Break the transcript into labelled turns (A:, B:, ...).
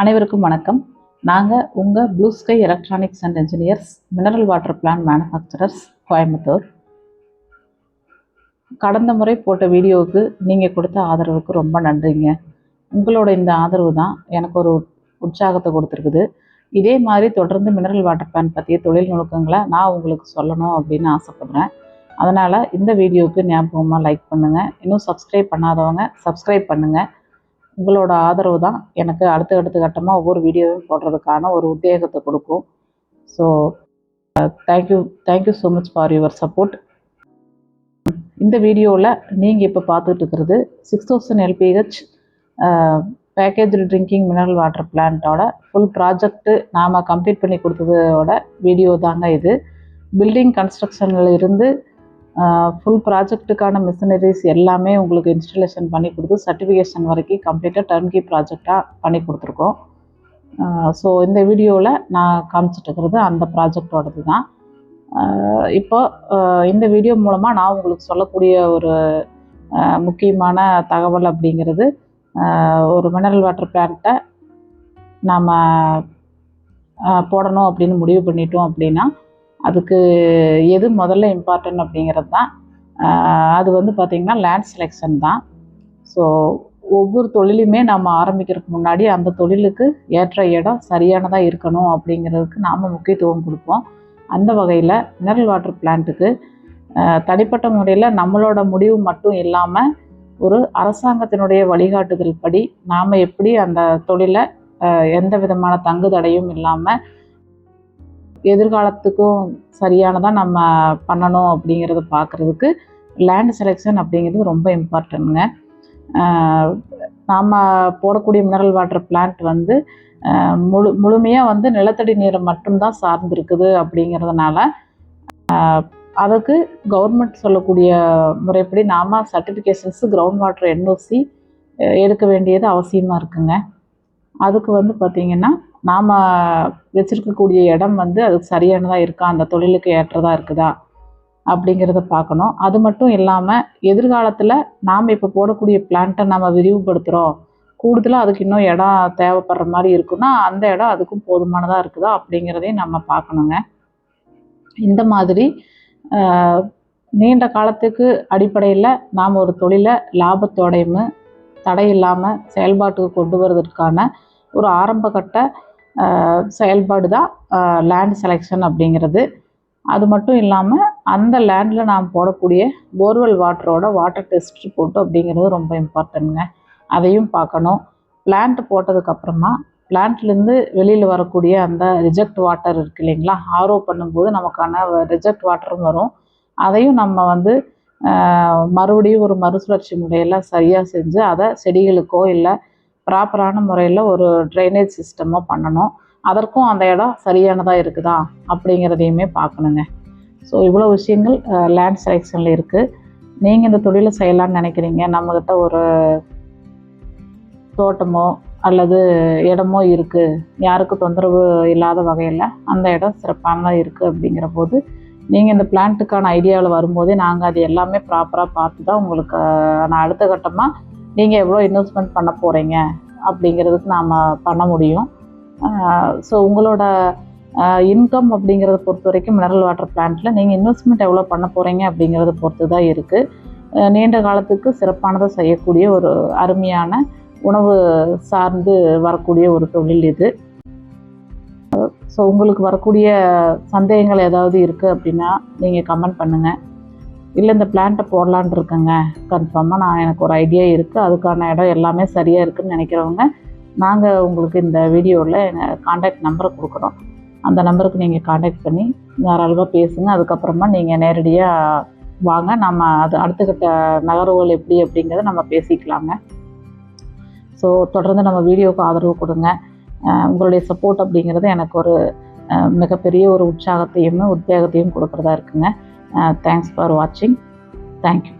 A: அனைவருக்கும் வணக்கம். நாங்கள் உங்கள் blue sky electronics and engineers mineral water plant manufacturers Coimbatore. கடந்த முறை போட்ட வீடியோவுக்கு நீங்கள் கொடுத்த ஆதரவுக்கு ரொம்ப நன்றிங்க. உங்களோட இந்த ஆதரவு தான் எனக்கு ஒரு உற்சாகத்தை கொடுத்துருக்குது. இதே மாதிரி தொடர்ந்து மினரல் வாட்டர் பிளான்ட் பற்றிய தொழில் நுணுக்கங்களை நான் உங்களுக்கு சொல்லணும் அப்படின்னு ஆசைப்பட்றேன். அதனால் இந்த வீடியோவுக்கு ஞாபகமாக லைக் பண்ணுங்கள். இன்னும் சப்ஸ்கிரைப் பண்ணாதவங்க சப்ஸ்கிரைப் பண்ணுங்கள். உங்களோட ஆதரவு தான் எனக்கு அடுத்த கட்டமாக ஒவ்வொரு வீடியோவும் போடுறதுக்கான ஒரு உத்வேகத்தை கொடுக்கும். So thank you so much for your support. இந்த வீடியோவில் நீங்கள் இப்போ பார்த்துட்டு இருக்கிறது 6000 LPH packaged drinking mineral water பிளான்ட்டோட ஃபுல் ப்ராஜெக்ட்டு நாம் கம்ப்ளீட் பண்ணி கொடுத்ததோட வீடியோ தாங்க இது. பில்டிங் கன்ஸ்ட்ரக்ஷனில் இருந்து ஃபுல் ப்ராஜெக்ட்டுக்கான மிஷினரிஸ் எல்லாமே உங்களுக்கு இன்ஸ்டலேஷன் பண்ணி கொடுத்து சர்டிஃபிகேஷன் வரைக்கும் கம்ப்ளீட்டாக டர்ன்கி ப்ராஜெக்டாக பண்ணி கொடுத்துருக்கோம். ஸோ இந்த வீடியோவில் நான் காமிச்சிட்டு இருக்கிறது அந்த ப்ராஜெக்டோடது தான். இப்போ இந்த வீடியோ மூலமாக நான் உங்களுக்கு சொல்லக்கூடிய ஒரு முக்கியமான தகவல் அப்படிங்கிறது, ஒரு மினரல் வாட்டர் பிளான்ட்டை நாம் போடணும் அப்படின்னு முடிவு பண்ணிட்டோம் அப்படின்னா அதுக்கு எது முதல்ல இம்பார்ட்டன்ட் அப்படிங்கிறது தான். அது வந்து பார்த்திங்கன்னா லேண்ட் செலெக்ஷன் தான். ஸோ ஒவ்வொரு தொழிலுமே நம்ம ஆரம்பிக்கிறதுக்கு முன்னாடி அந்த தொழிலுக்கு ஏற்ற இடம் சரியானதாக இருக்கணும் அப்படிங்கிறதுக்கு நாம் முக்கியத்துவம் கொடுப்போம். அந்த வகையில் மினரல் வாட்டர் பிளான்ட்டுக்கு தனிப்பட்ட முறையில் நம்மளோட முடிவு மட்டும் இல்லாமல் ஒரு அரசாங்கத்தினுடைய வழிகாட்டுதல் படி நாம் எப்படி அந்த தொழிலை எந்த விதமான தங்கு தடையும் இல்லாமல் எதிர்காலத்துக்கும் சரியானதாக நம்ம பண்ணணும் அப்படிங்கிறத பார்க்குறதுக்கு லேண்ட் செலெக்ஷன் அப்படிங்கிறது ரொம்ப இம்பார்ட்டன்ட்ங்க. நாம் போடக்கூடிய மினரல் வாட்டர் பிளான்ட் வந்து முழுமையாக வந்து நிலத்தடி நீரை மட்டும்தான் சார்ந்திருக்குது அப்படிங்கிறதுனால அதுக்கு கவர்மெண்ட் சொல்லக்கூடிய முறைப்படி நாம் சர்டிஃபிகேஷன்ஸு கிரவுண்ட் வாட்டர் NOC எடுக்க வேண்டியது அவசியமாக இருக்குங்க. அதுக்கு வந்து பார்த்திங்கன்னா நாம் வச்சுருக்கக்கூடிய இடம் வந்து அதுக்கு சரியானதாக இருக்கா, அந்த தொழிலுக்கு ஏற்றதாக இருக்குதா அப்படிங்கிறத பார்க்கணும். அது மட்டும் இல்லாமல் எதிர்காலத்தில் நாம் இப்போ போடக்கூடிய பிளான்ட்டை நம்ம விரிவுபடுத்துகிறோம், கூடுதலாக அதுக்கு இன்னும் இடம் தேவைப்படுற மாதிரி இருக்குன்னா அந்த இடம் அதுக்கும் போதுமானதாக இருக்குதா அப்படிங்கிறதையும் நம்ம பார்க்கணுங்க. இந்த மாதிரி நீண்ட காலத்துக்கு அடிப்படையில் நாம் ஒரு தொழிலை லாபத்தோடையும் தடை இல்லாமல் செயல்பாட்டுக்கு கொண்டு வருவதற்கான ஒரு ஆரம்பகட்ட செயல்பாடு தான் லேண்ட் செலெக்ஷன் அப்படிங்கிறது. அது மட்டும் இல்லாமல் அந்த லேண்டில் நாம் போடக்கூடிய போர்வெல் வாட்டரோட வாட்டர் டெஸ்ட் ரிப்போர்ட் அப்படிங்கிறது ரொம்ப இம்பார்ட்டன்ட்ங்க. அதையும் பார்க்கணும். பிளான்ட் போட்டதுக்கப்புறமா பிளான்ட்லேருந்து வெளியில் வரக்கூடிய அந்த ரிஜெக்ட் வாட்டர் இருக்குது இல்லைங்களா, RO பண்ணும்போது நமக்கான ரிஜெக்ட் வாட்டரும் வரும். அதையும் நம்ம வந்து மறுபடியும் ஒரு மறுசுழற்சி முறையில் சரியாக செஞ்சு அதை செடிகளுக்கோ இல்லை ப்ராப்பரான முறையில் ஒரு ட்ரைனேஜ் சிஸ்டமோ பண்ணணும். அதற்கும் அந்த இடம் சரியானதாக இருக்குதா அப்படிங்கிறதையுமே பார்க்கணுங்க. ஸோ இவ்வளோ விஷயங்கள் லேண்ட் செலெக்ஷனில் இருக்குது. நீங்கள் இந்த தொழிலை செய்யலான்னு நினைக்கிறீங்க, நம்மக்கிட்ட ஒரு தோட்டமோ அல்லது இடமோ இருக்குது, யாருக்கும் தொந்தரவு இல்லாத வகையில் அந்த இடம் சிறப்பானதாக இருக்குது அப்படிங்கிற போது நீங்கள் இந்த பிளான்ட்டுக்கான ஐடியாவில் வரும்போதே நாங்கள் அது எல்லாமே ப்ராப்பராக பார்த்து தான் உங்களுக்கு நான் அடுத்த கட்டமாக நீங்கள் எவ்வளோ இன்வெஸ்ட்மெண்ட் பண்ண போகிறீங்க அப்படிங்கிறதுக்கு நாம் பண்ண முடியும். ஸோ உங்களோட இன்கம் அப்படிங்கிறத பொறுத்த வரைக்கும் மினரல் வாட்டர் பிளான்ட்டில் நீங்கள் இன்வெஸ்ட்மெண்ட் எவ்வளோ பண்ண போகிறீங்க அப்படிங்கிறத பொறுத்து தான் இருக்குது. நீண்ட காலத்துக்கு சிறப்பானதை செய்யக்கூடிய ஒரு அருமையான உணவு சார்ந்து வரக்கூடிய ஒரு தொழில் இது. ஸோ உங்களுக்கு வரக்கூடிய சந்தேகங்கள் ஏதாவது இருக்குது அப்படின்னா நீங்கள் கமெண்ட் பண்ணுங்கள். இல்லை இந்த பிளான்ட்டை போடலான் இருக்கேங்க, கன்ஃபார்மாக நான் எனக்கு ஒரு ஐடியா இருக்குது, அதுக்கான இடம் எல்லாமே சரியாக இருக்குதுன்னு நினைக்கிறவங்க நாங்கள் உங்களுக்கு இந்த வீடியோவில் எங்கள் காண்டாக்ட் நம்பரை கொடுக்குறோம். அந்த நம்பருக்கு நீங்கள் காண்டாக்ட் பண்ணி தாராளமாக பேசுங்க. அதுக்கப்புறமா நீங்கள் நேரடியாக வாங்க, நம்ம அது அடுத்தக்கட்ட நகர்வுகள் எப்படி அப்படிங்கிறத நம்ம பேசிக்கலாங்க. ஸோ தொடர்ந்து நம்ம வீடியோவுக்கு ஆதரவு கொடுங்க. உங்களுடைய சப்போர்ட் அப்படிங்கிறது எனக்கு ஒரு மிகப்பெரிய ஒரு உற்சாகத்தையும் உத்வேகத்தையும் கொடுக்குறதா இருக்குங்க. Thanks for watching. Thank you.